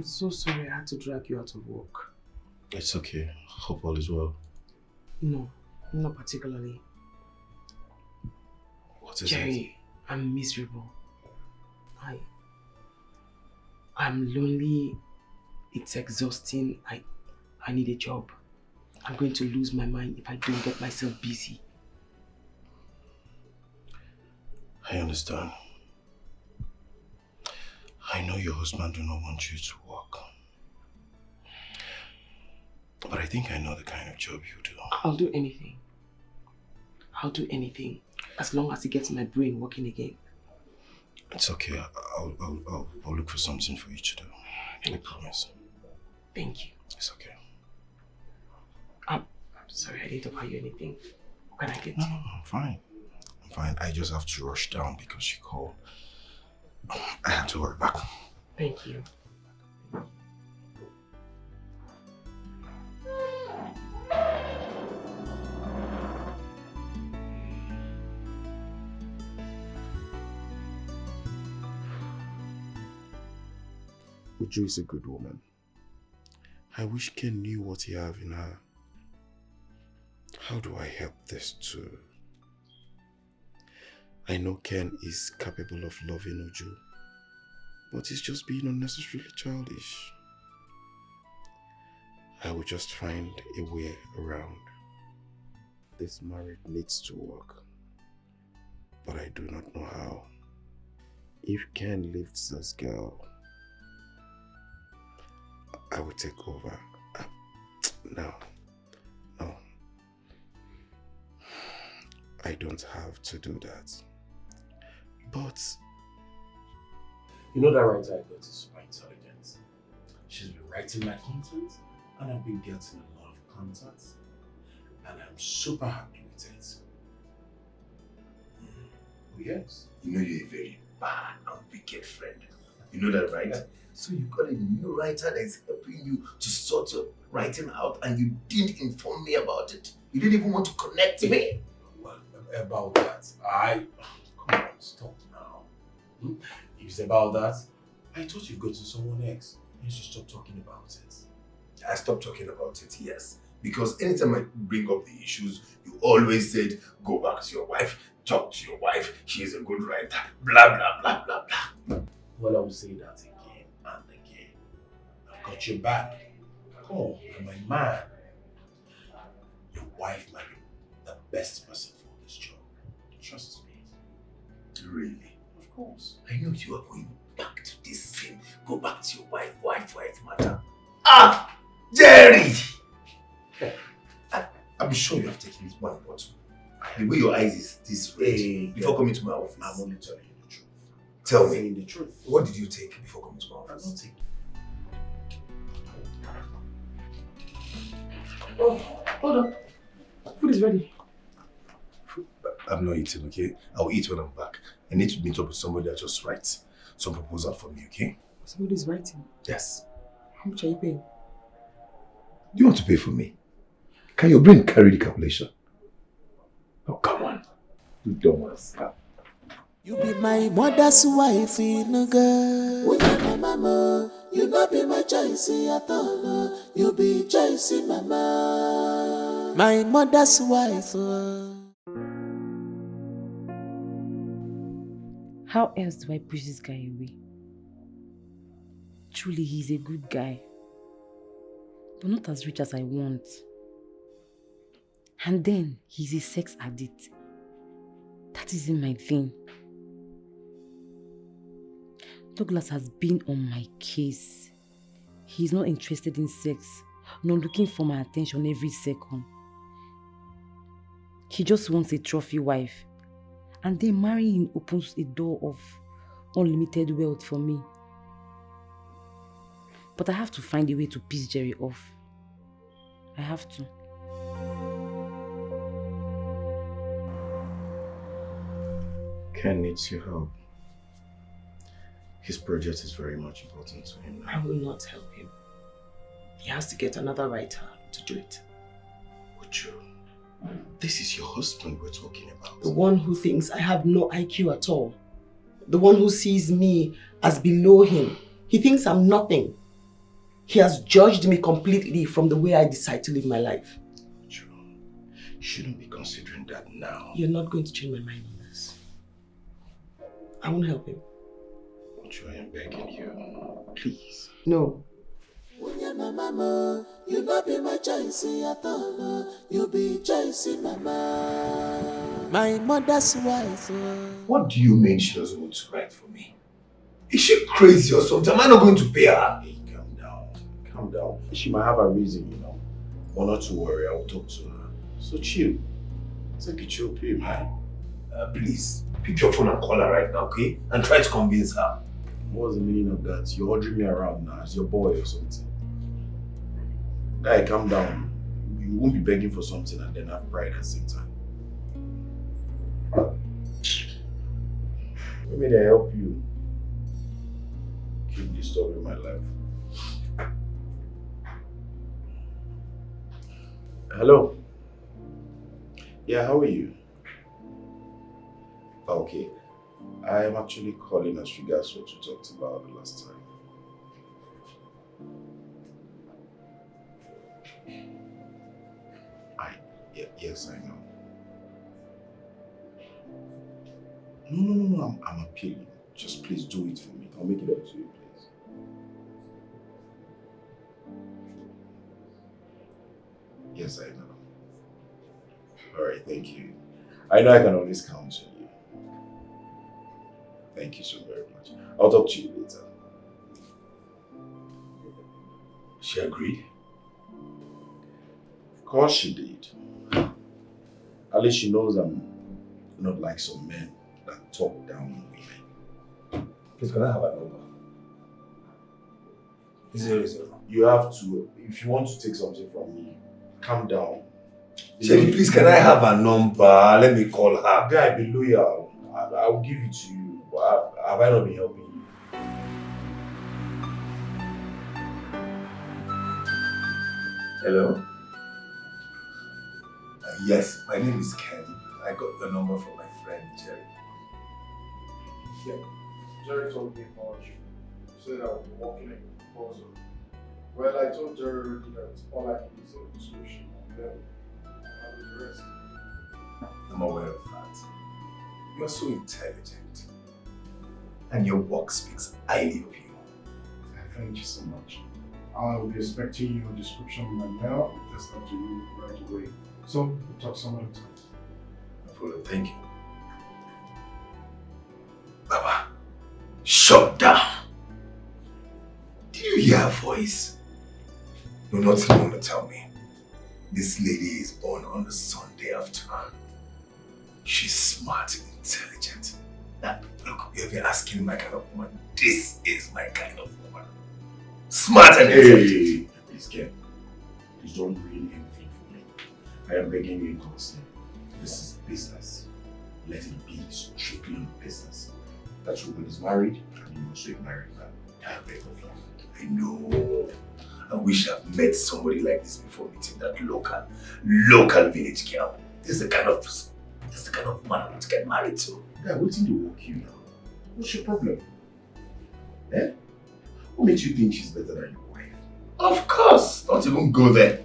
I'm so sorry I had to drag you out of work. It's okay. Hope all is well. No, not particularly. What is Jerry, I'm miserable. I'm lonely. It's exhausting. I need a job. I'm going to lose my mind if I don't get myself busy. I understand. I know your husband do not want you to work. But I think I know the kind of job you do. I'll do anything. I'll do anything. As long as it gets my brain working again. It's okay. I'll look for something for you to do. I promise. Thank you. It's okay. I'm sorry I didn't offer you anything. What can I get No, you? I'm fine. I'm fine. I just have to rush down because you called. I have to work back. Thank you. Uju is a good woman. I wish Ken knew what he have in her. How do I help this too? I know Ken is capable of loving Uju, but he's just being unnecessarily childish. I will just find a way around. This marriage needs to work, but I do not know how. If Ken leaves this girl, I will take over. No. I don't have to do that. But you know that writer I got is super intelligent. She's been writing my content and I've been getting a lot of contacts. And I'm super happy with it. Oh yes. You know you're a very bad and wicked friend. You know that, right? So you got a new writer that is helping you to sort your writing out and you didn't inform me about it. You didn't even want to connect me. Well, about that, come on, stop now. If it's about that, I thought you'd go to someone else. You should stop talking about it. I stopped talking about it, yes. Because anytime I bring up the issues, you always said, go back to your wife, talk to your wife, she's a good writer, blah, blah, blah, blah, blah. Well, I will say that again and again. I've got your back. Come on, you're my man. Your wife might be the best person for this job. Trust me. Really? Of course. I know you are going back to this thing. Go back to your wife matter. Ah! Jerry! I'm sure you have taken this one bottle. The way your eyes is this red before coming to my office. I'm only telling you the truth. Tell I'm me. saying the truth. What did you take before coming to my office? I'm not taking. Oh, hold on. Food is ready. I'm not eating, okay? I'll eat when I'm back. I need to meet up with somebody that just writes some proposal for me, okay? Somebody's writing. Yes. How much are you paying? Do you want to pay for me? Can your brain carry the calculation? Oh, come on. You dumbass. You be my mother's wife, no girl. With my mama, you not be my choice at all. You be choice, mama. My mother's wife. How else do I push this guy away? Truly, he's a good guy, but not as rich as I want. And then, he's a sex addict. That isn't my thing. Douglas has been on my case. He's not interested in sex, not looking for my attention every second. He just wants a trophy wife. And then marrying opens a door of unlimited wealth for me. But I have to find a way to piss Jerry off. I have to. Ken needs your help. His project is very much important to him now. I will not help him. He has to get another writer to do it. Uju, this is your husband we're talking about. The one who thinks I have no IQ at all. The one who sees me as below him. He thinks I'm nothing. He has judged me completely from the way I decide to live my life. Joe, you shouldn't be considering that now. You're not going to change my mind on this. I won't help him. Joe, I am begging you. Please. No. You not be my choice at all. You be choice, mama. My mother's wife. What do you mean she doesn't want to write for me? Is she crazy or something? Am I not going to pay her? Hey, calm down. Calm down. She might have a reason, you know. But not to worry, I will talk to her. So chill. Take a chill pill, man. Please, pick your phone and call her right now, okay? And try to convince her. What's the meaning of that? You're ordering me around now as your boy or something. Guy, calm down. You won't be begging for something and then have pride at the same time. Maybe they help you keep disturbing my life. Hello? Yeah, how are you? Okay. I am actually calling as regards what we talked about the last time. Yes, I know. No, I'm appealing. Just please do it for me. I'll make it up to you, please. Yes, I know. Alright, thank you. I know I can always count on you. Thank you so very much. I'll talk to you later. She agreed? Of course she did. At least she knows I'm not like some men that talk down on women. Please, can I have a number? 00. You have to, if you want to take something from me, calm down. Shelly, please, can I have a number? Let me call her. Guy, be loyal. I'll give it to you. Have I not been helping you? Hello? Yes, my name is Ken. I got the number from my friend Jerry. Yeah, Jerry told me about you. He said I would be working a proposal. Well, I told Jerry already that all I need is a description and then I'll do the rest. I'm aware of that. You are so intelligent. And your work speaks highly of you. Thank you so much. I'll be expecting your description in my mail. That's up to you right away. So, we'll talk some other time. No problem, thank you. Baba, shut down. Did you hear her voice? No, nothing you want to tell me. This lady is born on a Sunday afternoon. She's smart and intelligent. Now, look, you've been asking my kind of woman. This is my kind of woman. Smart and intelligent. Please, Ken. Please don't ruin anything for me. I am begging you in consent. This is business. Let it be strictly business. That woman is married and you also a married man. I beg of you. I know. I wish I've met somebody like this before meeting that local village girl. This is the kind of woman I want to get married to. Guy, waiting to walk you now. What's your problem? Eh? What makes you think she's better than your wife? Of course! Don't even go there.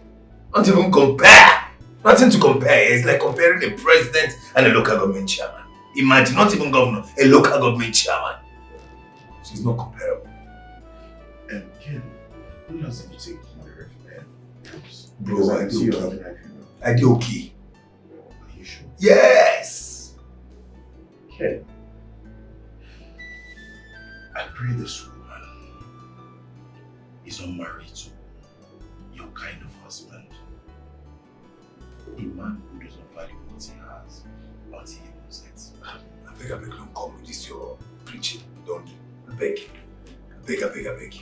Don't even compare. Nothing to compare. It's like comparing a president and a local government chairman. Imagine, not even governor, a local government chairman. She's not comparable. And Ken, who does it take my ref, man? Bro, I see do you okay. having life, you know. I do okay. Are you sure? Yes! Ken, I pray this woman is not married to your kind of husband. A man who does not value what he has until he loses it. I beg, don't come with this your preaching. Don't. I beg. I beg.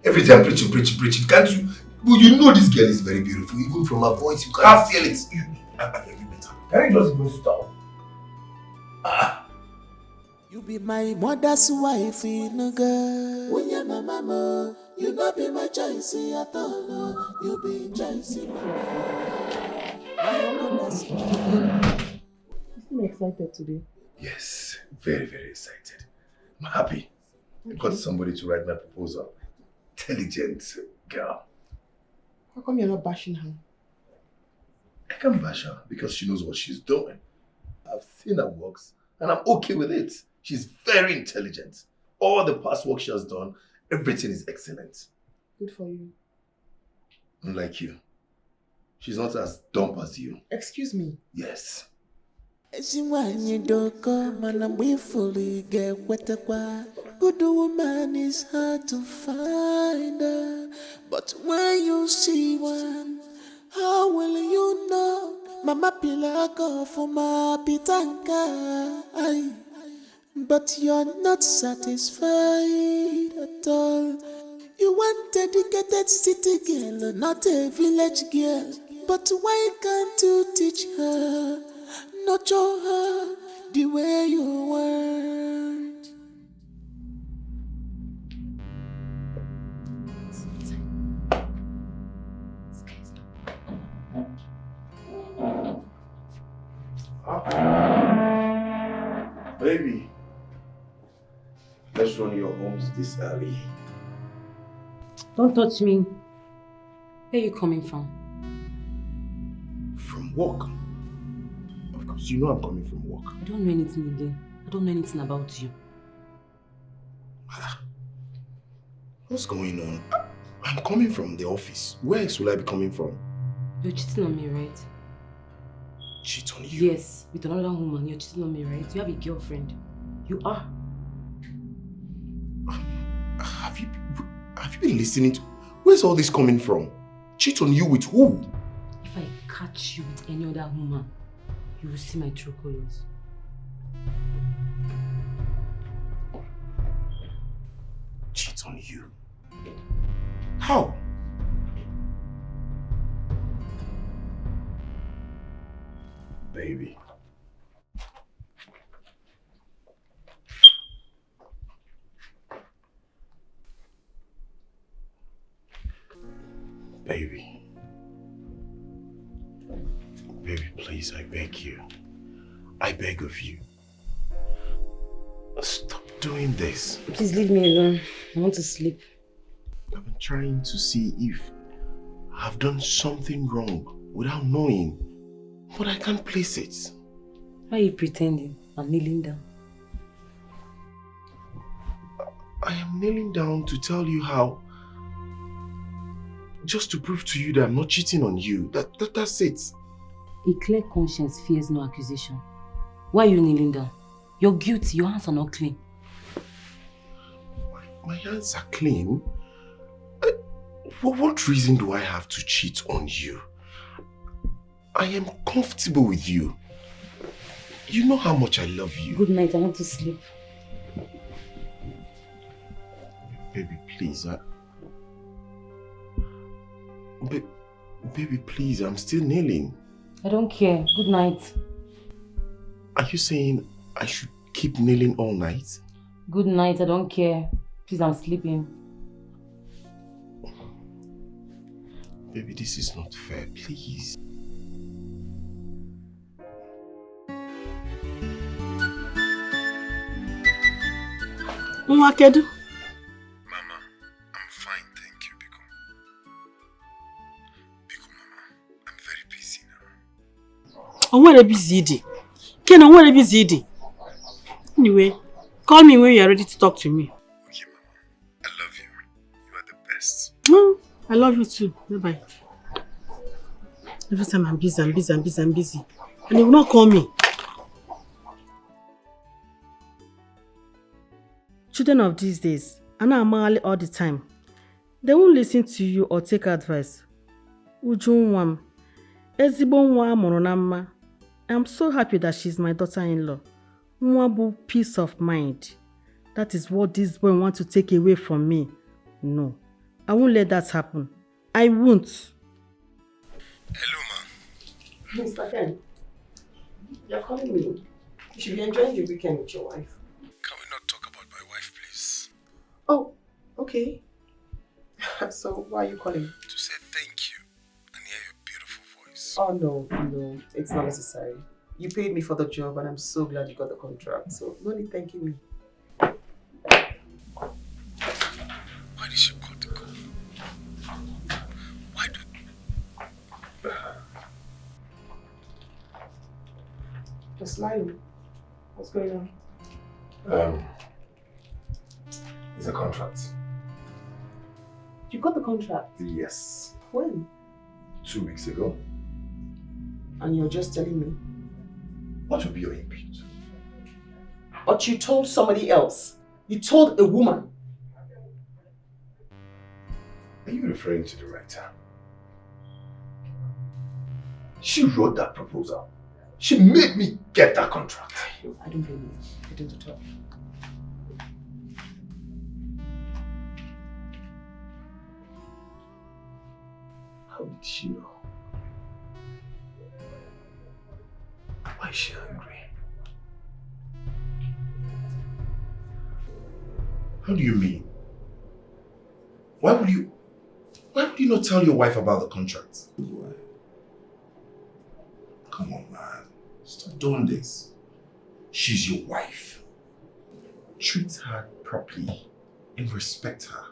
Every time preaching. Can't you? Well, you know this girl is very beautiful. Even from her voice, you can't feel it. I beg you better. Can you just even stop? You be my mother's wife, nigga. When you're my mama, you not be my choice at all. You be choice, mama. My mother's wife. I'm excited today. Yes, very, very excited. I'm happy. I got somebody to write my proposal. intelligent girl. How come you're not bashing her? I can bash her because she knows what she's doing. I've seen her works and I'm okay with it. She's very intelligent. All the past work she has done, everything is excellent. Good for you. Unlike you. She's not as dumb as you. Excuse me. Yes. Good woman is hard to find, but when you see one, how will you know? Mama pila go for my pitanka, but you're not satisfied at all. You want dedicated city girl, not a village girl. But why can't you teach her, nurture her the way you want? Baby, let's run your homes this early. Don't touch me. Where are you coming from? From work. Of course, you know I'm coming from work. I don't know anything again. I don't know anything about you. What's going on? I'm coming from the office. Where else will I be coming from? You're cheating on me, right? Cheat on you? Yes, with another woman. You're cheating on me, right? You have a girlfriend. You are. Have you been listening to... Where's all this coming from? Cheat on you with who? If I catch you with any other woman, you will see my true colors. Cheat on you? How? Baby. Baby. Baby, please, I beg you. I beg of you. Stop doing this. Please leave me alone. I want to sleep. I've been trying to see if I've done something wrong without knowing, but I can't place it. Why are you pretending? I'm kneeling down. I am kneeling down to tell you how, just to prove to you that I'm not cheating on you. That's it. A clear conscience fears no accusation. Why are you kneeling down? You're guilty. Your hands are not clean. My hands are clean? What reason do I have to cheat on you? I am comfortable with you. You know how much I love you. Good night. I want to sleep. Baby, please. Baby, please. I'm still kneeling. I don't care. Good night. Are you saying I should keep kneeling all night? Good night. I don't care. Please, I'm sleeping. Baby, this is not fair. Please. Nwakedu? Mama, I'm fine, thank you, Biko. Biko, Mama, I'm very busy now. Oh, where busy idi? Ken, where busy idi? Anyway, call me when you are ready to talk to me. Okay, Mama. I love you. You are the best. Oh, I love you too. Bye-bye. Every time I'm busy. And you will not call me. Children of these days, Anna Amali all the time. They won't listen to you or take advice. Ujunwam, ezigbo nwa amụrụ na mma. I'm so happy that she's my daughter-in-law. Nwabu peace of mind. That is what this boy wants to take away from me. No, I won't let that happen. I won't. Hello, ma. Mr. Ken, you're calling me. You should be enjoying the weekend with your wife. Can we not talk about my wife, please? Oh, okay. So why are you calling? To say thank you and hear your beautiful voice. Oh, no, it's not necessary. You paid me for the job and I'm so glad you got the contract. So no need thanking me. Why did she cut the call? Why do... You're smiling. What's going on? It's a contract. You got the contract? Yes. When? 2 weeks ago. And you're just telling me? What would be your input? But you told somebody else. You told a woman. Are you referring to the writer? She wrote that proposal. She made me get that contract. I don't believe you. Get into talk. How did she know? Why is she angry? How do you mean? Why would you not tell your wife about the contract? Why? Come on, man. Stop doing this. She's your wife. Treat her properly and respect her.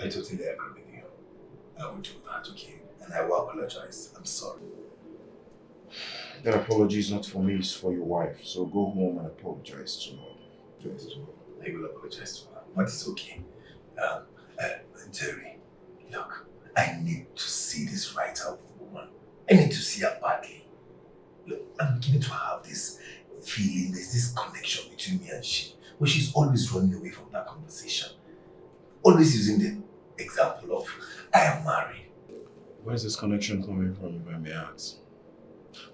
I totally agree with you. I will do that, okay? And I will apologize. I'm sorry. That apology is not for me, it's for your wife. So go home and apologize to her. I will apologize to her, but it's okay. Jerry, look, I need to see this right out of the woman. I need to see her badly. Look, I'm beginning to have this feeling, there's this connection between me and she, where she's always running away from that conversation. Always using the example of, I am married. Where's this connection coming from, if I may ask?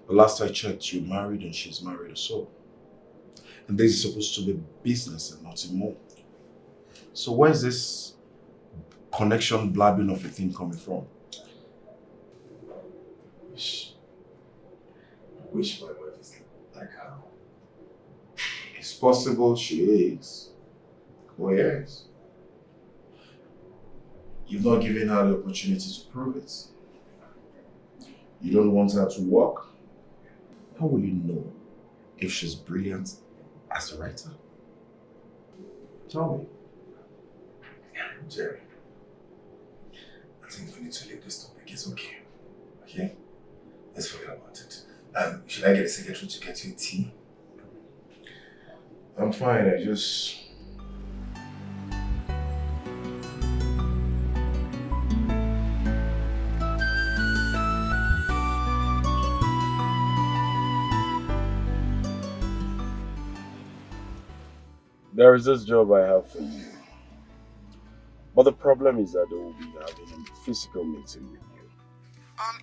The last I checked, you're married and she's married as well. And this is supposed to be business and nothing more. So where's this connection blabbing of a thing coming from? I wish my wife is like her. It's possible she is. Oh yes. You've not given her the opportunity to prove it. You don't want her to work. How will you know if she's brilliant as a writer? Tell me. Jerry, I think we need to leave this topic. It's okay. Okay? Let's forget about it. Should I get the secretary to get you a tea? I'm fine, I just... There is this job I have for you. But the problem is that they will be having a physical meeting with you.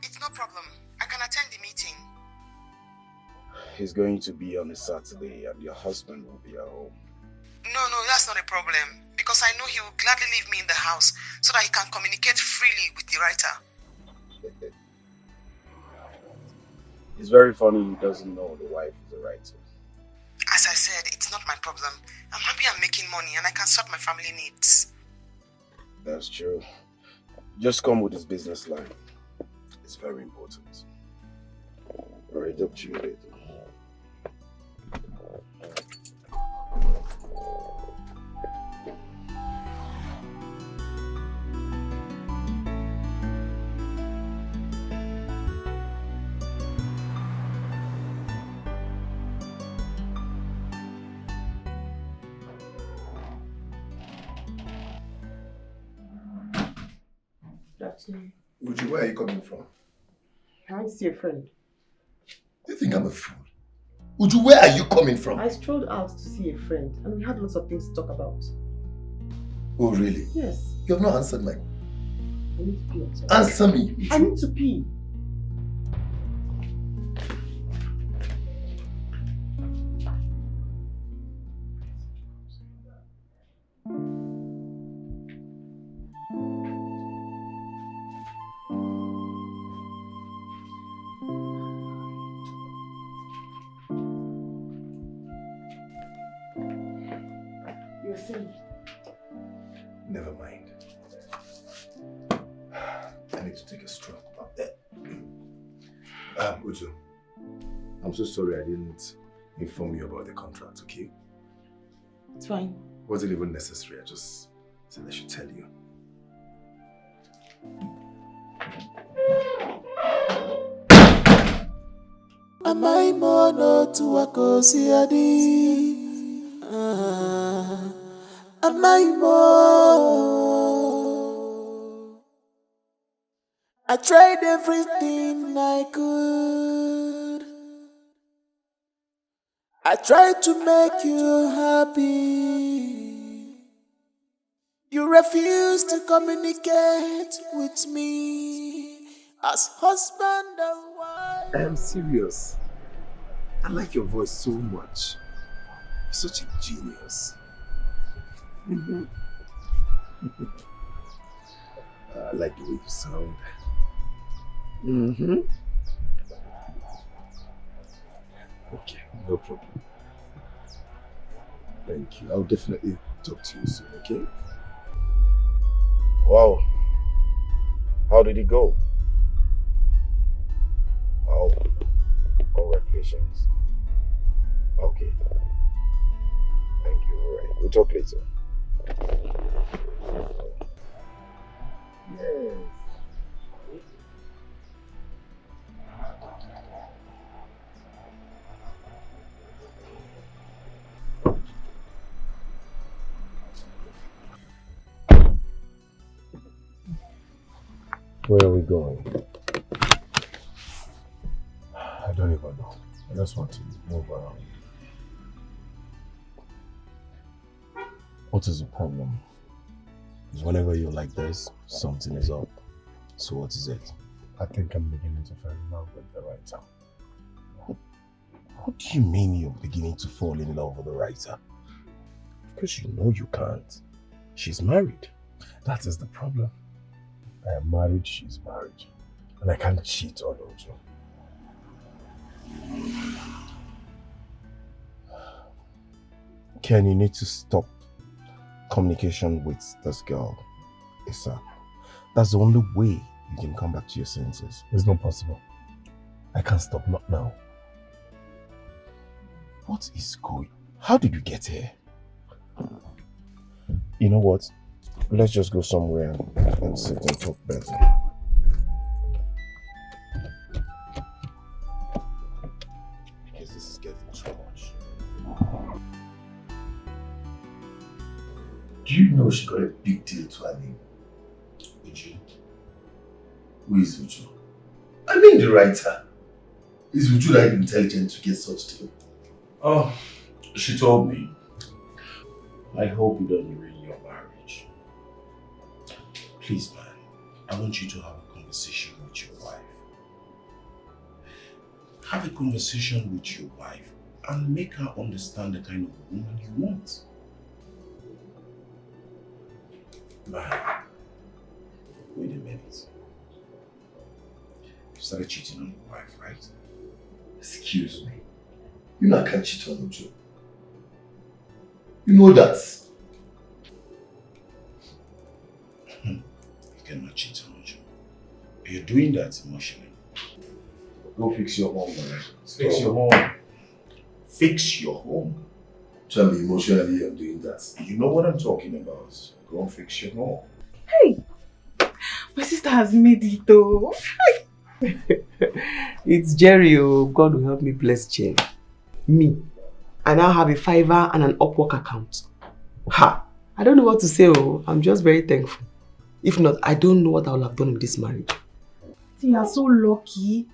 It's no problem. I can attend the meeting. It's going to be on a Saturday and your husband will be at home. No, that's not a problem. Because I know he will gladly leave me in the house so that he can communicate freely with the writer. It's very funny he doesn't know the wife is a writer. As I said, it's not my problem. I'm happy I'm making money and I can sort my family needs. That's true. Just come with his business line. It's very important. Alright, talk to you later. Uju, where are you coming from? I want to see a friend. Do you think I'm a fool? Uju, where are you coming from? I strolled out to see a friend and we had lots of things to talk about. Oh, really? Yes. You have not answered my... I need to pee. I'm sorry. Answer me, Uju. I need to pee. You're saying? Never mind. I need to take a stroll up there. Uju, I'm so sorry I didn't inform you about the contract, okay? It's fine. Wasn't even necessary. I just said I should tell you. Amai mono tuwako siadi. Amai mo. I tried everything I could. I tried to make you happy. You refused to communicate with me as husband and wife. I am serious. I like your voice so much. You're such a genius. I like the way you sound. Okay, no problem. Thank you. I'll definitely talk to you soon, okay? Wow. How did it go? Oh, congratulations. Okay. Thank you. All right. We'll talk later. Yes. Where are we going? I don't even know. I just want to move around. What is the problem? Because whenever you're like this, something is up. So what is it? I think I'm beginning to fall in love with the writer. What do you mean you're beginning to fall in love with the writer? Because you know you can't. She's married. That is the problem. I am married, she's married. And I can't cheat on Ojo. Ken, you need to stop communication with this girl, ASAP. That's the only way you can come back to your senses. It's not possible. I can't stop, not now. What is going? How did you get here? You know what? Let's just go somewhere and sit and talk better. Because this is getting too much. Do you know she got a big deal to her name? Uju? Who is Uju? I mean the writer. Is Uju that intelligent to get such deal? Oh, she told me. I hope you don't ruin your marriage. Please, man, I want you to have a conversation with your wife. Have a conversation with your wife and make her understand the kind of woman you want. Man, wait a minute. You started cheating on your wife, right? Excuse me. You know I can't cheat on Uju. You know that. You cannot cheat on Uju. You're doing that emotionally. Go fix your home, man. Fix your home. Fix your home. Tell me emotionally I'm doing that. You know what I'm talking about. Go and fix your home. Hey! My sister has made it though. It's Jerry, oh. God will help me bless Jerry. Me. I now have a Fiverr and an Upwork account. Ha! I don't know what to say, oh. I'm just very thankful. If not, I don't know what I would have done in this marriage. You are so lucky.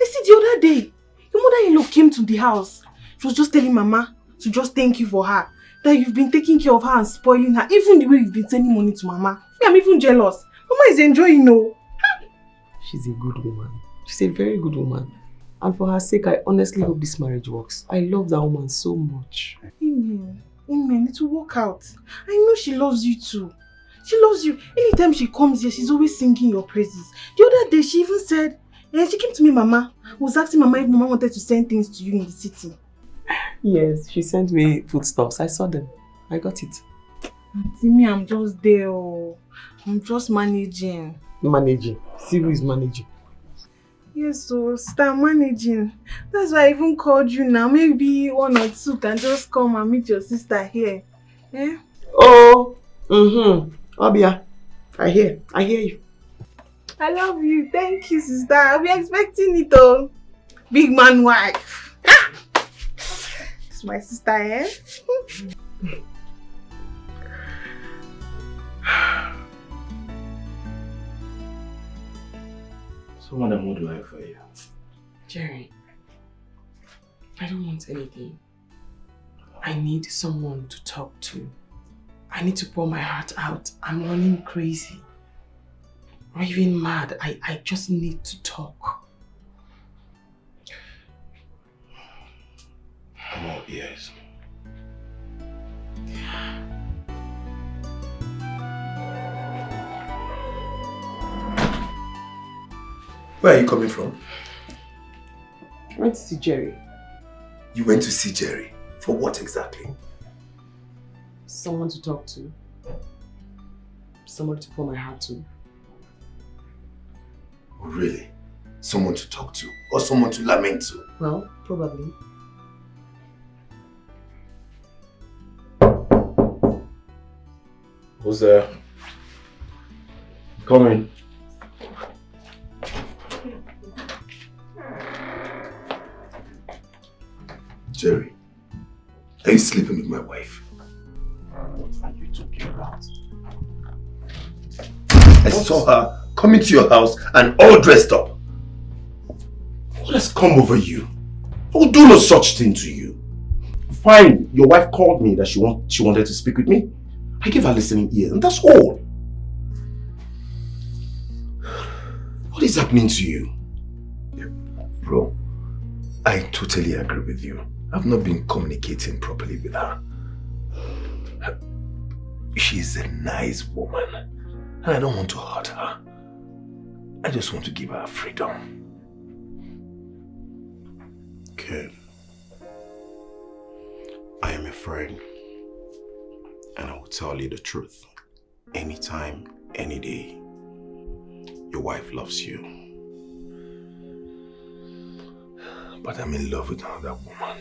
I see the other day, your mother-in-law came to the house. She was just telling Mama to just thank you for her. That you've been taking care of her and spoiling her. Even the way you've been sending money to Mama. I'm even jealous. Mama is enjoying, no. She's a good woman. She's a very good woman. And for her sake, I honestly hope this marriage works. I love that woman so much. Amen. Amen. It will work out. I know she loves you too. She loves you. Anytime she comes here, she's always singing your praises. The other day, she even said, she came to me, Mama. Was asking Mama if Mama wanted to send things to you in the city. Yes, she sent me foodstuffs. I saw them. I got it. Auntie, me, I'm just there. Oh. I'm just managing. Managing? See who is managing? Yes, so start managing. That's why I even called you now. Maybe one or two can just come and meet your sister here. Eh? Oh, Obia, I hear you. I love you. Thank you, sister. I'll be expecting it though. Big man wife. Ah! It's my sister, eh? So, madam, what do I have for you? Jerry, I don't want anything. I need someone to talk to. I need to pour my heart out. I'm running crazy. Raving mad. I just need to talk. I'm all ears. Where are you coming from? I went to see Jerry. You went to see Jerry? For what exactly? Someone to talk to. Someone to pour my heart to. Oh, really? Someone to talk to? Or someone to lament to? Well, probably. Who's there? Come in. Jerry, are you sleeping with my wife? What are you talking about? I saw her coming to your house and all dressed up. What has come over you? I will do no such thing to you. Fine, your wife called me that she wanted to speak with me. I gave her listening ear, and that's all. What is happening to you? Bro, I totally agree with you. I've not been communicating properly with her. She's a nice woman, and I don't want to hurt her. I just want to give her freedom. Kid, I am a friend, and I will tell you the truth. Anytime, any day, your wife loves you. But I'm in love with another woman.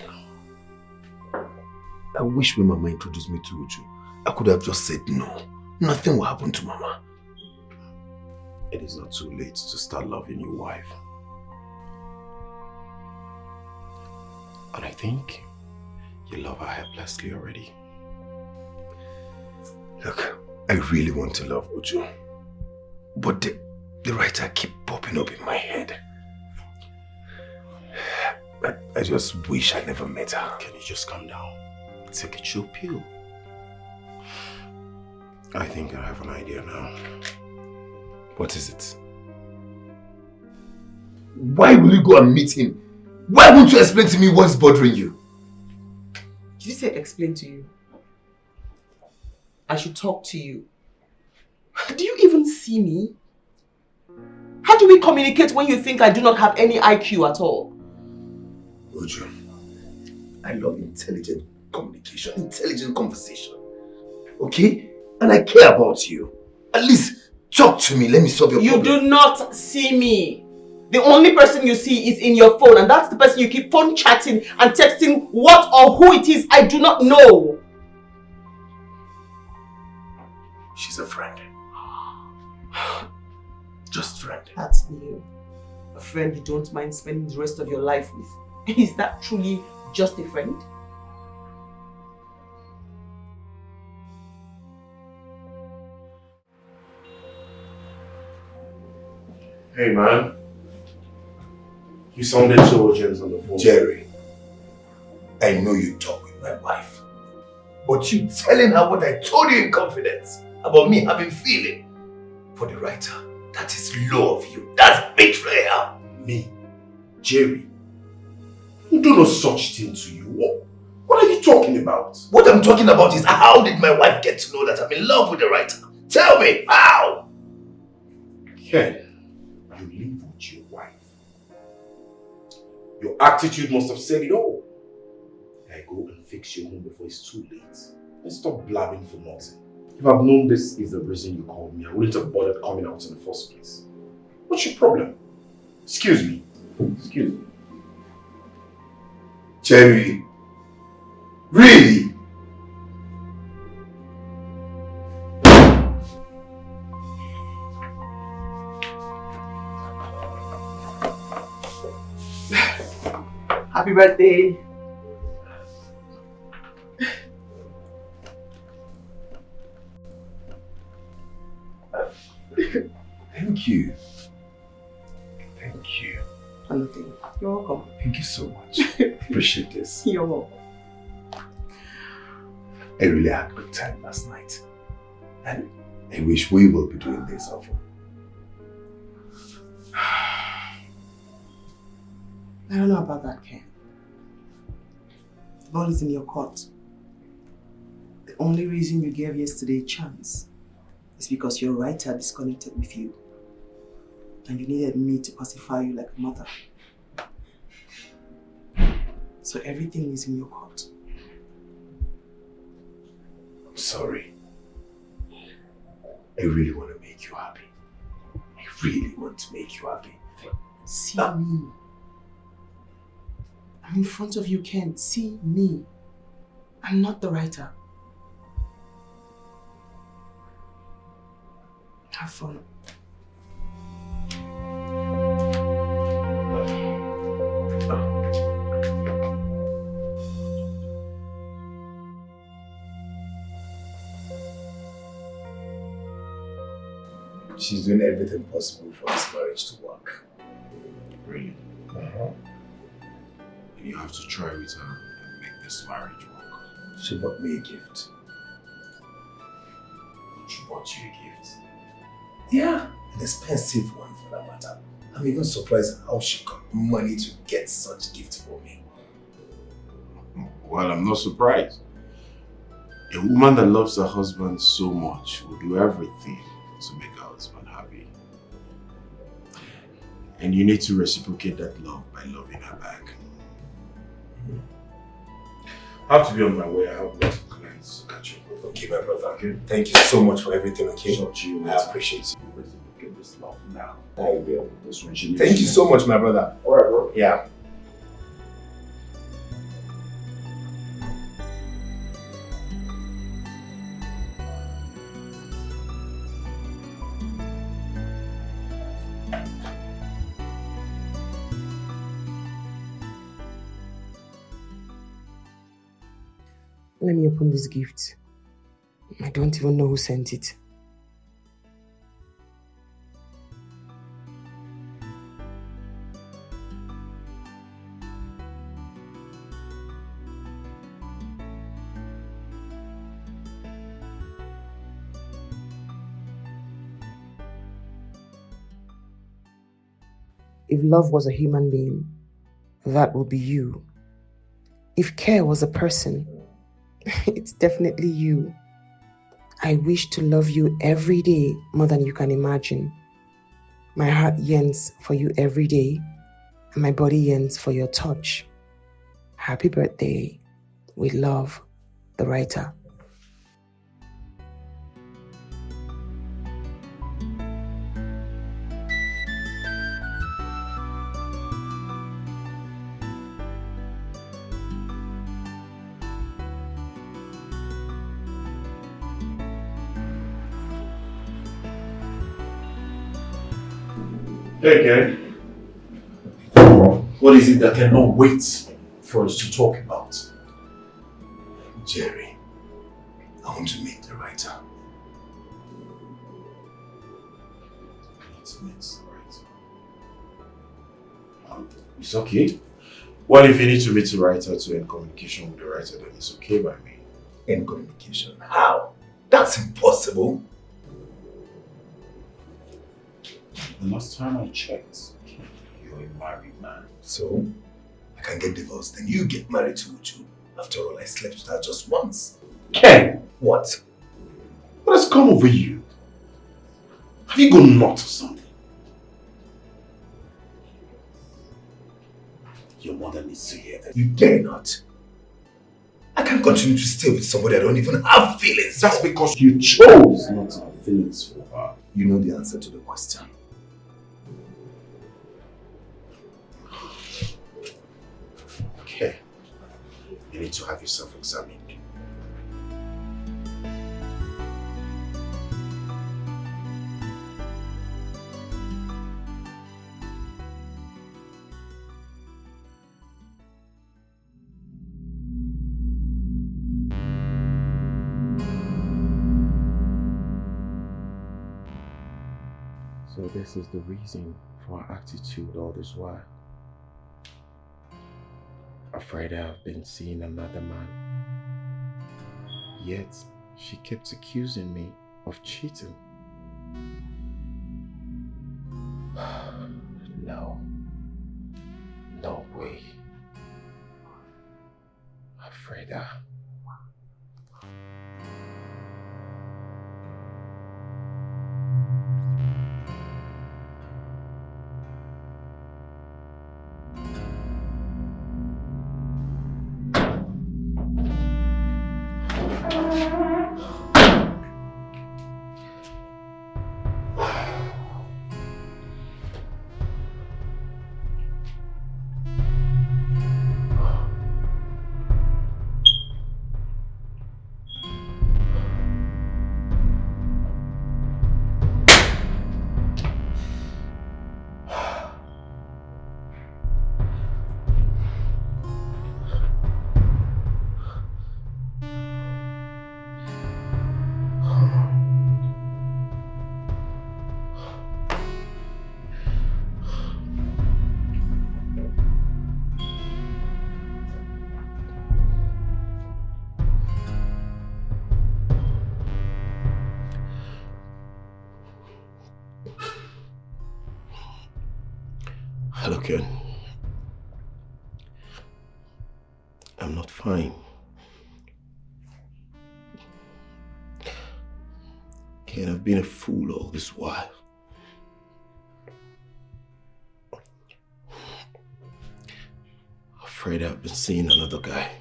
I wish when Mama introduced me to Uju, I could have just said no. Nothing will happen to Mama. It is not too late to start loving your wife. And I think you love her helplessly already. Look, I really want to love Uju. But the writer keep popping up in my head. I just wish I never met her. Can you just calm down? Take a chill pill. I think I have an idea now. What is it? Why will you go and meet him? Why won't you explain to me what's bothering you? Did you say explain to you? I should talk to you. Do you even see me? How do we communicate when you think I do not have any IQ at all? Uju, I love intelligent communication, intelligent conversation. Okay? And I care about you. At least talk to me. Let me solve your problem. You do not see me. The only person you see is in your phone, and that's the person you keep phone chatting and texting what or who it is I do not know. She's a friend. Just friend. That's new. A friend you don't mind spending the rest of your life with. Is that truly just a friend? Hey man, you sounded so urgent on the phone. Jerry, I know you talk with my wife, but you telling her what I told you in confidence about me having feeling for the writer, that is low of you. That's betrayal. Me? Jerry? Who do no such thing to you? What are you talking about? What I'm talking about is how did my wife get to know that I'm in love with the writer? Tell me, how? Ken, you live with your wife. Your attitude must have said it all. I go and fix your home before it's too late. And stop blabbing for nothing. If I've known this is the reason you called me, I wouldn't have bothered coming out in the first place. What's your problem? Excuse me. Excuse me. Jerry, really? Happy birthday. Thank you. Thank you. Nothing. You're welcome. Thank you so much. Appreciate this. You're welcome. I really had a good time last night. And I wish we will be doing this often. I don't know about that, Ken. The ball is in your court. The only reason you gave yesterday a chance is because your writer disconnected with you. And you needed me to pacify you like a mother. So everything is in your court. I'm sorry. I really want to make you happy. I really want to make you happy. See me. I'm in front of you, Ken. See me. I'm not the writer. Have fun. She's doing everything possible for this marriage to work. Really? Uh-huh. And you have to try with her and make this marriage work. She bought me a gift. She bought you a gift. Yeah, an expensive one for that matter. I'm even surprised how she got money to get such gift for me. Well, I'm not surprised. A woman that loves her husband so much will do everything to make her husband happy. And you need to reciprocate that love by loving her back. I have to be on my way. I have lots of clients to catch up with. Okay, my brother. Okay. Thank you so much for everything, okay? Talk to you I appreciate you. Reciprocate this love now. I will. This one, she needs Thank to you know. so much, my brother. Alright, bro. Yeah. Let me open this gift. I don't even know who sent it. If love was a human being, that would be you. If care was a person, it's definitely you. I wish to love you every day more than you can imagine. My heart yearns for you every day, and my body yearns for your touch. Happy birthday. With love, the writer. Hey, Ken. What is it that cannot wait for us to talk about? Jerry, I want to meet the writer. Let's meet the writer. It's okay. Well, if you need to meet the writer to end communication with the writer, then it's okay by me. End communication? How? That's impossible. The last time I checked, you're a married man. So, I can get divorced, then you get married to Uju. After all, I slept with her just once. Ken! What? What has come over you? Have you gone nuts or something? Your mother needs to hear that. You dare not. I can't continue to stay with somebody I don't even have feelings for. That's because you chose not to have feelings for her. You know the answer to the question. Okay. You need to have yourself examined. So this is the reason for her attitude all this while. Afraid I've been seeing another man. Yet she kept accusing me of cheating. No way. Freda. Hello, Ken. I'm not fine. Ken, I've been a fool all this while. Afraid I've been seeing another guy.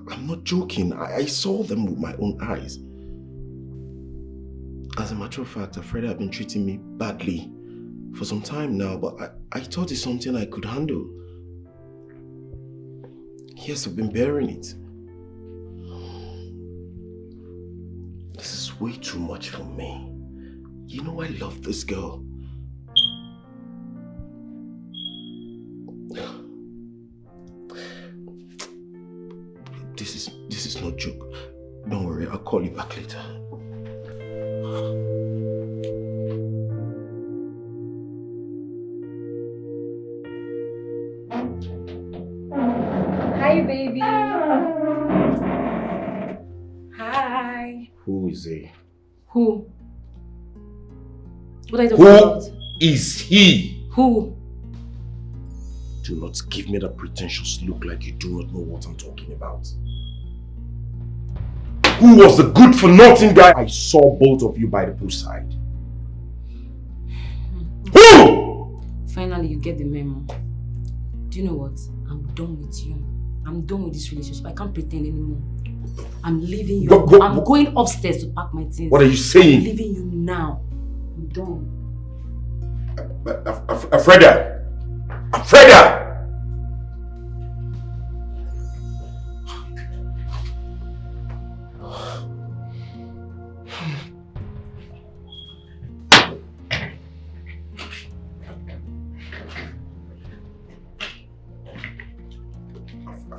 I'm not joking. I saw them with my own eyes. As a matter of fact, Afraid I've been treating me badly for some time now, but I thought it's something I could handle. Yes, I've been bearing it. This is way too much for me. You know I love this girl. This is no joke. Don't worry, I'll call you back later. Hi, baby. Hi. Who is he? Who? What are you talking about? Who is he? Who? Do not give me that pretentious look like you do not know what I'm talking about. Who was the good-for-nothing guy I saw both of you by the poolside? Who? Finally, you get the memo. Do you know what? I'm done with you. I'm done with this relationship. I can't pretend anymore. I'm leaving you. I'm going upstairs to pack my things. What are you saying? I'm leaving you now. I'm done. Freda! Freda!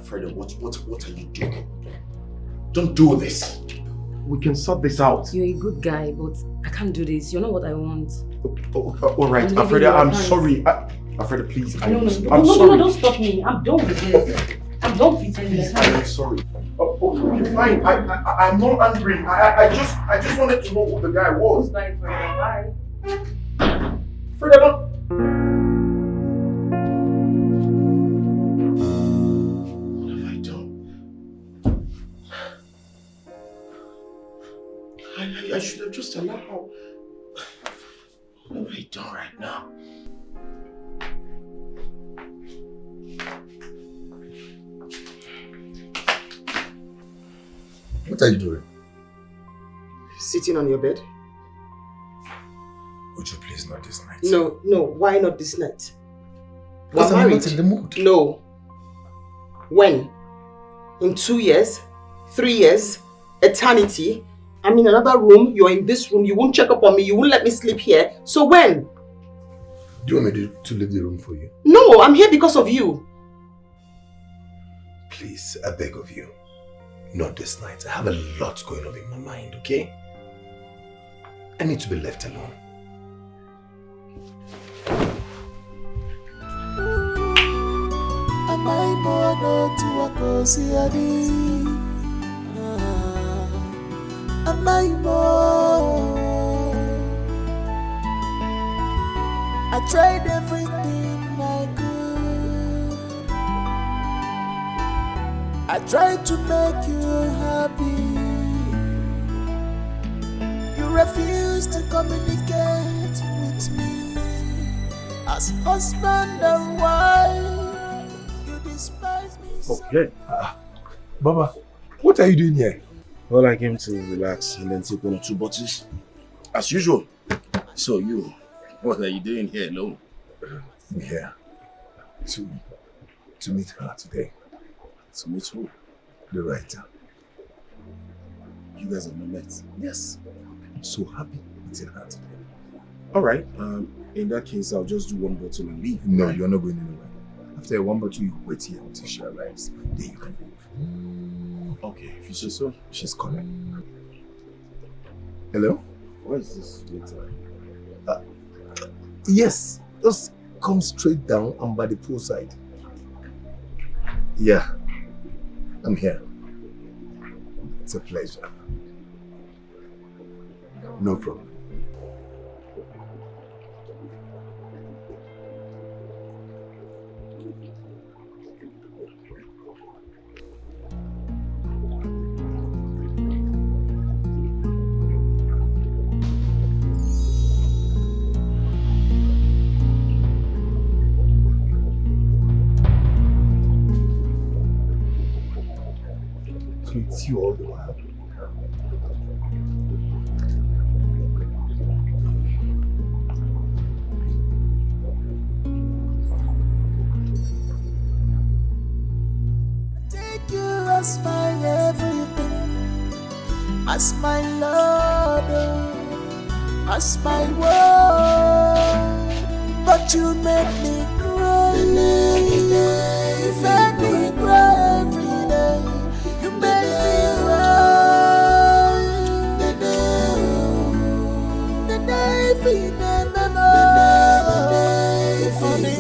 Freda, what are you doing? Don't do this. We can sort this out. You're a good guy, but I can't do this. You're not what I want. Alright, Freda, I'm sorry. Freda, please. I'm sorry. No, don't stop me. I'm done with this. I'm done pretending. I'm sorry. Okay, fine. I'm not angry. I just wanted to know who the guy was. Bye, Freda. Bye. Freda, don't. I should have just allowed. What have I done right now? What are you doing? Sitting on your bed? Would you please not this night? No. Why not this night? Because I'm not in the mood. No. When? In 2 years? 3 years? Eternity? I'm in another room, you're in this room, you won't check up on me, you won't let me sleep here. So when? Do you want me to leave the room for you? No, I'm here because of you. Please, I beg of you. Not this night. I have a lot going on in my mind, okay? I need to be left alone. I tried everything I could. I tried to make you happy. You refused to communicate with me. As husband and wife, you despise me. Okay. Baba, what are you doing here? Well, I came to relax and then take 1 or 2 bottles. As usual. So you, what are you doing here alone? I'm here to meet her today. To meet who? The writer. You guys have not met? Yes. I'm so happy meeting her today. Alright, in that case, I'll just do 1 bottle and leave. No, you're not going anywhere. After 1 bottle, you wait here until she arrives. Then you can leave. Okay, if you say so. She's coming. Hello? Where is this waiter? Yes, just come straight down and by the poolside. Yeah, I'm here. It's a pleasure. No problem. It's you all the while. Take you as my everything, as my Lord, as my world. But you made me cry. You made me cry every day. You made me cry. The day we never know. For me,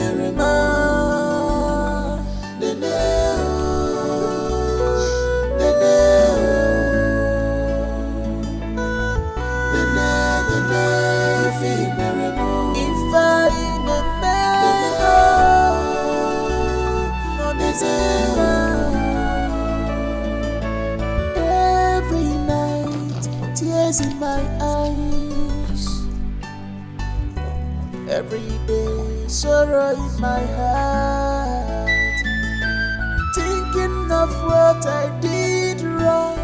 every night, tears in my eyes. Every day, sorrow in my heart. Thinking of what I did wrong,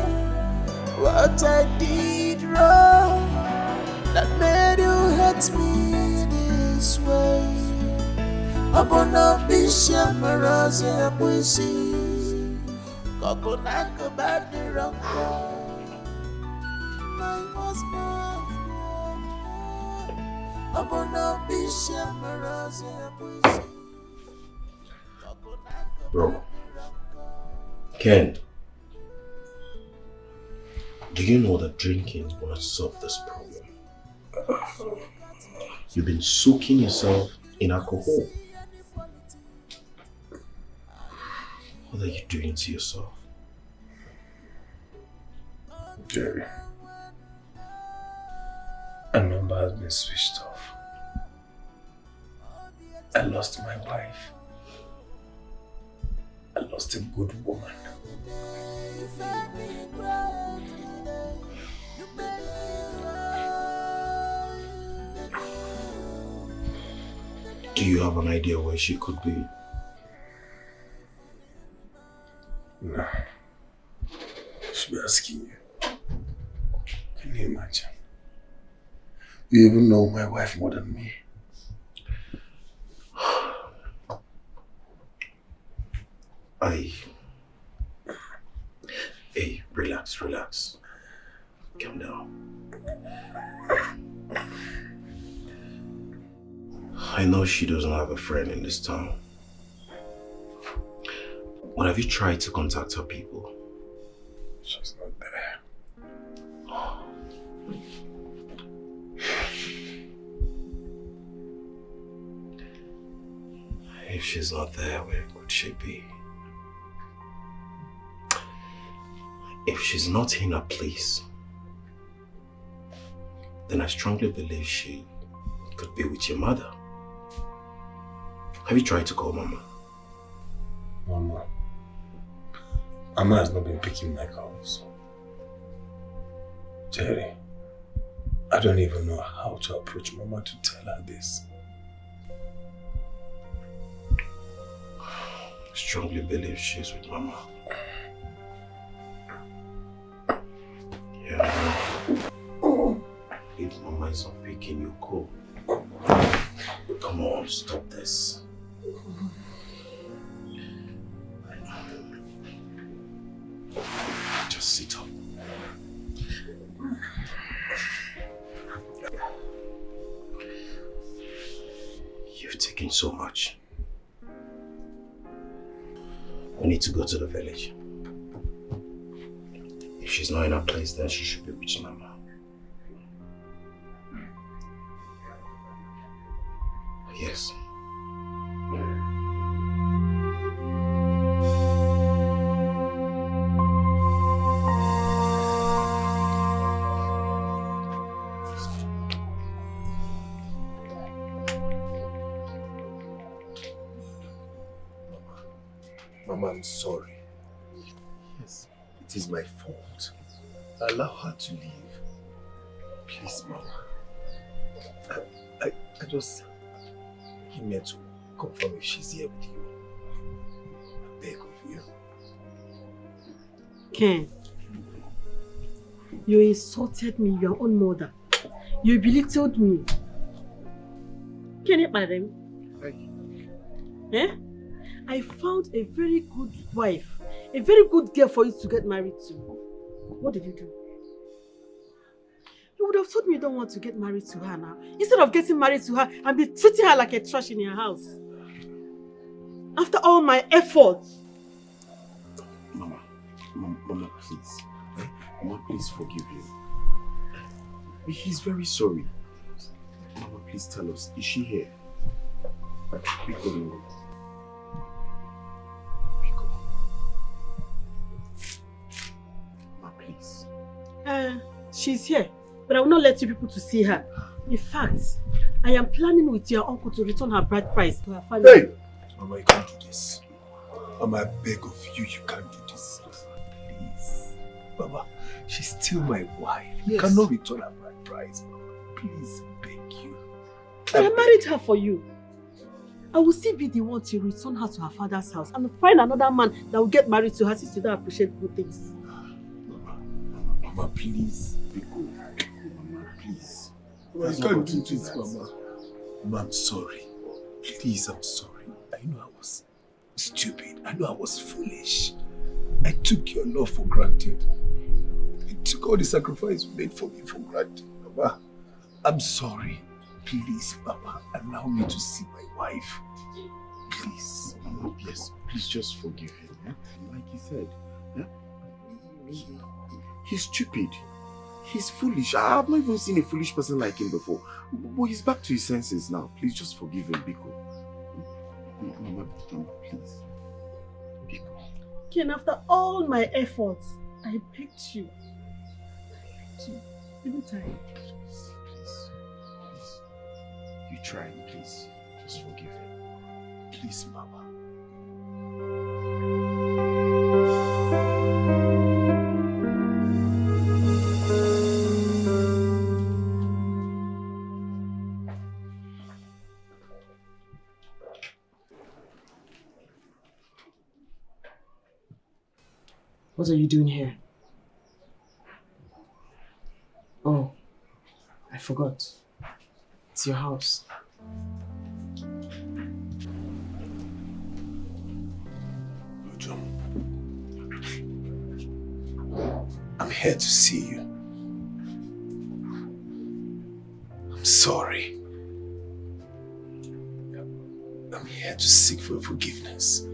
that made you hate me this way. Abona bisha marazi abuisi, kokonaka badi ranko. My husband, abona bisha marazi abuisi. Bro, Ken, do you know that drinking will not solve this problem? You've been soaking yourself in alcohol. What are you doing to yourself? Jerry, a number has been switched off. I lost my wife. I lost a good woman. Do you have an idea where she could be? No. I should be asking you. Can you imagine? You even know my wife more than me. Hey, relax. Calm down. I know she doesn't have a friend in this town. But have you tried to contact her people? She's not there. If she's not there, where could she be? If she's not in her place, then I strongly believe she could be with your mother. Have you tried to call Mama? Mama has not been picking my calls. Jerry, I don't even know how to approach Mama to tell her this. I strongly believe she's with Mama. Yeah. If Mama is not picking you, call. Come on, stop this. Just sit up. You've taken so much. We need to go to the village. If she's not in her place, then she should be with Mama. Yes. Mama, I'm sorry. Yes, it is my fault. Allow her to leave. Please, Mama. I just came here to confirm if she's here with you. I beg of you. Ken, you insulted me, your own mother. You belittled me. Can you pardon me? Eh? I found a very good wife, a very good girl for you to get married to. What did you do? You would have told me you don't want to get married to her now, instead of getting married to her and be treating her like a trash in your house. After all my efforts. Mama, please. Mama, please forgive him. He's very sorry. Mama, please tell us, is she here? Biko. Mama, please. She's here, but I will not let you people to see her. In fact, I am planning with your uncle to return her bride price to her family. Hey! Mama, you can't do this. Mama, I beg of you, you can't do this. Please. Mama, she's still my wife. You cannot return her bride price, Mama. Please, I beg you. I married her for you. I will still be the one to return her to her father's house and find another man that will get married to her since you don't appreciate good things. Mama, please. Biko. Mama, please. Mama, you can't do this, Mama. Mama, I'm sorry. Please, I'm sorry. I know I was stupid. I know I was foolish. I took your love for granted. I took all the sacrifice you made for me for granted. Mama, I'm sorry. Please, Mama, allow me to see my wife. Please. Mama, please just forgive him. Eh? Like he said, he's stupid. He's foolish. I've not even seen a foolish person like him before. But he's back to his senses now. Please just forgive him, Biko. Mama, please. Biko. Ken, after all my efforts, I picked you. Even time. Please. You try, please. Just forgive him. Please, Mama. What are you doing here? Oh, I forgot. It's your house. I'm here to see you. I'm sorry. I'm here to seek for forgiveness.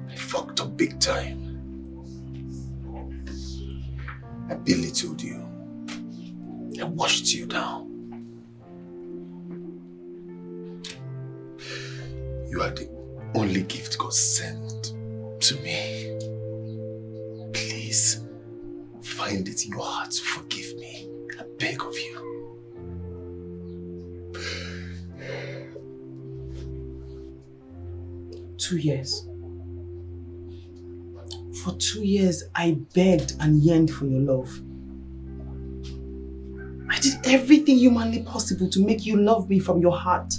I fucked up big time. I belittled you. I washed you down. You are the only gift God sent to me. Please, find it in your heart to forgive me. I beg of you. 2 years. For 2 years, I begged and yearned for your love. I did everything humanly possible to make you love me from your heart.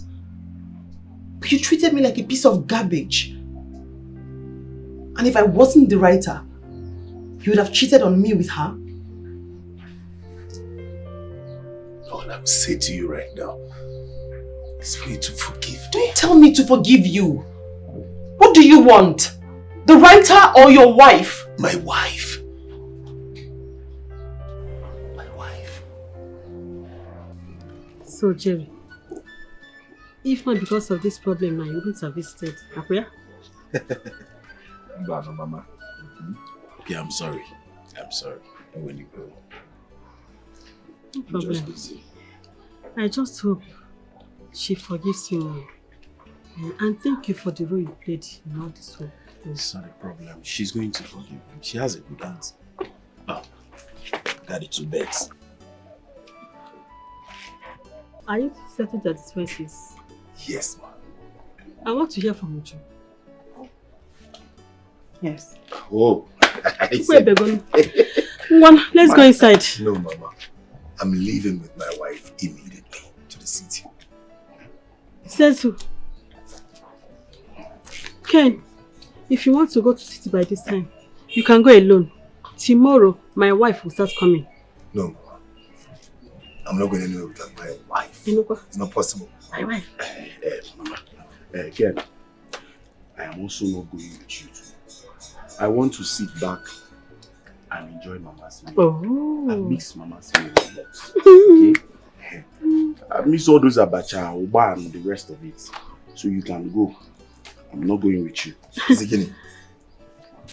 But you treated me like a piece of garbage. And if I wasn't the writer, you would have cheated on me with her. All I will say to you right now is for you to forgive me. Don't tell me to forgive you. What do you want? The writer or your wife? My wife. My wife. So, Jerry, if not because of this problem now, you wouldn't have visited. Akuya? No, Mama. Okay, I'm sorry. I'm sorry. And when you go, No problem. just busy. I just hope she forgives you now. And thank you for the role you played in all this work. It's not a problem. She's going to forgive me. She has a good heart. Oh, got the 2 beds. Are you settled at the expenses? Yes, ma'am. I want to hear from you. Yes. Oh, Wait, Begon. Let's go inside. No, Mama. I'm leaving with my wife immediately to the city. Says who? Ken, if you want to go to city by this time, you can go alone. Tomorrow, my wife will start coming. No, Mama. I'm not going anywhere without my wife. It's not possible. My wife? Mama. Ken, I am also not going with you too. I want to sit back and enjoy Mama's meal. Oh. I miss Mama's meal a lot. Okay? I miss all those abacha, uba and the rest of it. So you can go. I'm not going with you. Is it kidding?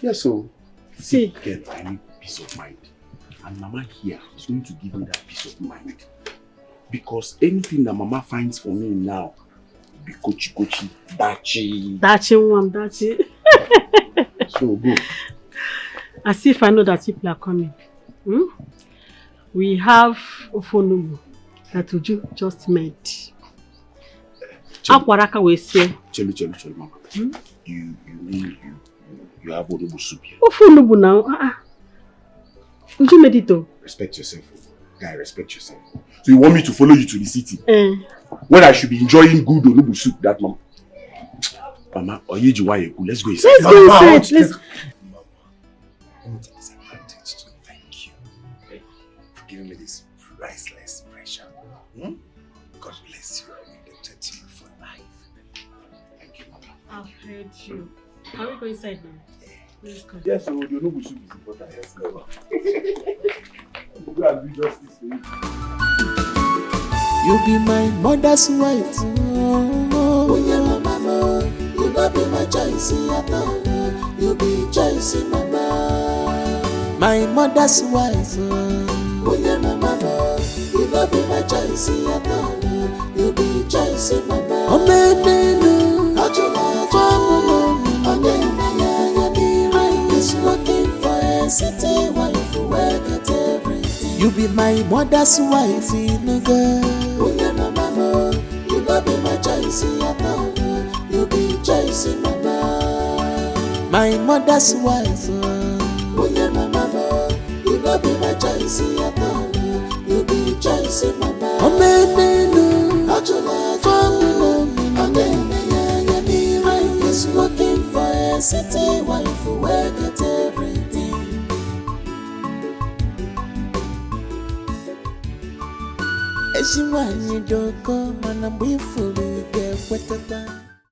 Yeah, so see, Ken, I need peace of mind. And Mama here is going to give me that peace of mind. Because anything that Mama finds for me now will be kochi, dachi. Dachi. So go. As if I know that people are coming. We have Ofonubu that Uju just made. Akwaraka will say. Chelu, Mama. You have Onubu soup here. Ofonubu now. Uju made it though. Respect yourself. Guy, respect yourself. So you want me to follow you to the city? When I should be enjoying good Onubu soup that Mama. Mama, let's go inside. Let's go inside. Let's go. Mama, let me take this advantage to thank you for giving me this priceless treasure. God bless you. I'm indebted to you for life. Thank you, Mama. I've heard you. Can we go inside now? Let's go. Yes, so the Onubu soup is important. Let's go. Go and do justice for you. You be my mother's wife. Oh, yeah, mama. You not be my choice at all. You be choice, mama. My mother's wife. Oh, yeah, mama. You not be my choice at all. You be choice, mama. Oh, man, not your life. Oh, yeah, is looking for a city wife who work at everything. You be my mother's wife, nigga. Oh, yeah, mama. You not be my choice at all. You be choice, mama. My mother's wife. Oh, yeah, mama. You not be my choice at all. You be choice, mama. Oh, man, not your life. Oh, yeah, is looking for a city wife who work at everything. Esi wani doko mana bwifulu get wetaba.